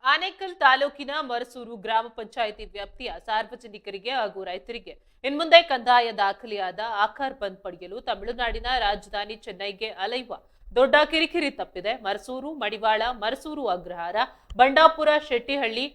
ಆನೇಕಲ್ ತಾಲೂಕಿನ ಮರಸೂರು ಗ್ರಾಮ ಪಂಚಾಯಿತಿ ವ್ಯಾಪ್ತಿಯ ಸಾರ್ವಜನಿಕರಿಗೆ ಹಾಗೂ ರೈತರಿಗೆ ಇನ್ಮುಂದೆ ಕಂದಾಯ ದಾಖಲೆಯಾದ ಆಕಾರ್ ಬಂದ್ ಪಡೆಯಲು ತಮಿಳುನಾಡಿನ ರಾಜಧಾನಿ ಚೆನ್ನೈಗೆ ಅಲೆಯುವ ದೊಡ್ಡ ಕಿರಿಕಿರಿ ತಪ್ಪಿದೆ. ಮರಸೂರು, ಮಡಿವಾಳ, ಮರಸೂರು ಅಗ್ರಹಾರ, ಬಂಡಾಪುರ, ಶೆಟ್ಟಿಹಳ್ಳಿ,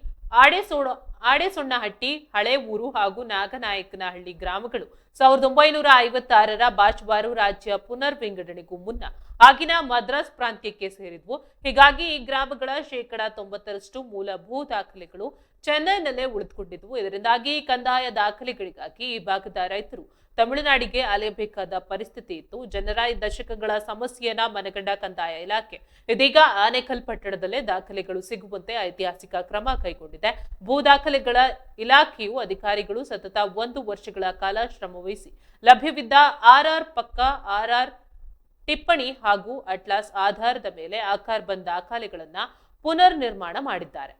ಆಡೇಸೊಣ್ಣಹಟ್ಟಿ, ಹಳೆ ಊರು ಹಾಗೂ ನಾಗನಾಯಕನಹಳ್ಳಿ ಗ್ರಾಮಗಳು 1956ರ ಬಾಚ್ಬಾರು ರಾಜ್ಯ ಪುನರ್ ವಿಂಗಡಣೆಗೂ ಮುನ್ನ ಆಗಿನ ಮದ್ರಾಸ್ ಪ್ರಾಂತ್ಯಕ್ಕೆ ಸೇರಿದ್ವು. ಹೀಗಾಗಿ ಈ ಗ್ರಾಮಗಳ ಶೇಕಡಾ 90ರಷ್ಟು ಮೂಲ ಭೂ ದಾಖಲೆಗಳು ಚೆನ್ನೈನಲ್ಲೇ ಉಳಿದುಕೊಂಡಿದ್ವು. ಇದರಿಂದಾಗಿ ಕಂದಾಯ ದಾಖಲೆಗಳಿಗಾಗಿ ಈ ಭಾಗದ ರೈತರು ತಮಿಳುನಾಡಿಗೆ ಅಲೆಯಬೇಕಾದ ಪರಿಸ್ಥಿತಿ ಇತ್ತು. ಜನರ ದಶಕಗಳ ಸಮಸ್ಯೆಯನ್ನ ಮನಗಂಡ ಕಂದಾಯ ಇಲಾಖೆ ಇದೀಗ ಆನೇಕಲ್ ಪಟ್ಟಣದಲ್ಲೇ ದಾಖಲೆಗಳು ಸಿಗುವಂತೆ ಐತಿಹಾಸಿಕ ಕ್ರಮ ಕೈಗೊಂಡಿದೆ. ಭೂ ದಾಖಲೆಗಳ ಇಲಾಖೆಯು ಅಧಿಕಾರಿಗಳು ಸತತ 1 ವರ್ಷಗಳ ಕಾಲ ಶ್ರಮವಹಿಸಿ ಲಭ್ಯವಿದ್ದ ಆರ್ಆರ್ ಪಕ್ಕ, ಆರ್ಆರ್ ಟಿಪ್ಪಣಿ ಹಾಗೂ ಅಟ್ಲಾಸ್ ಆಧಾರದ ಮೇಲೆ ಆಕಾರ್ ಬಂದ್ ದಾಖಲೆಗಳನ್ನ ಪುನರ್ ನಿರ್ಮಾಣ ಮಾಡಿದ್ದಾರೆ.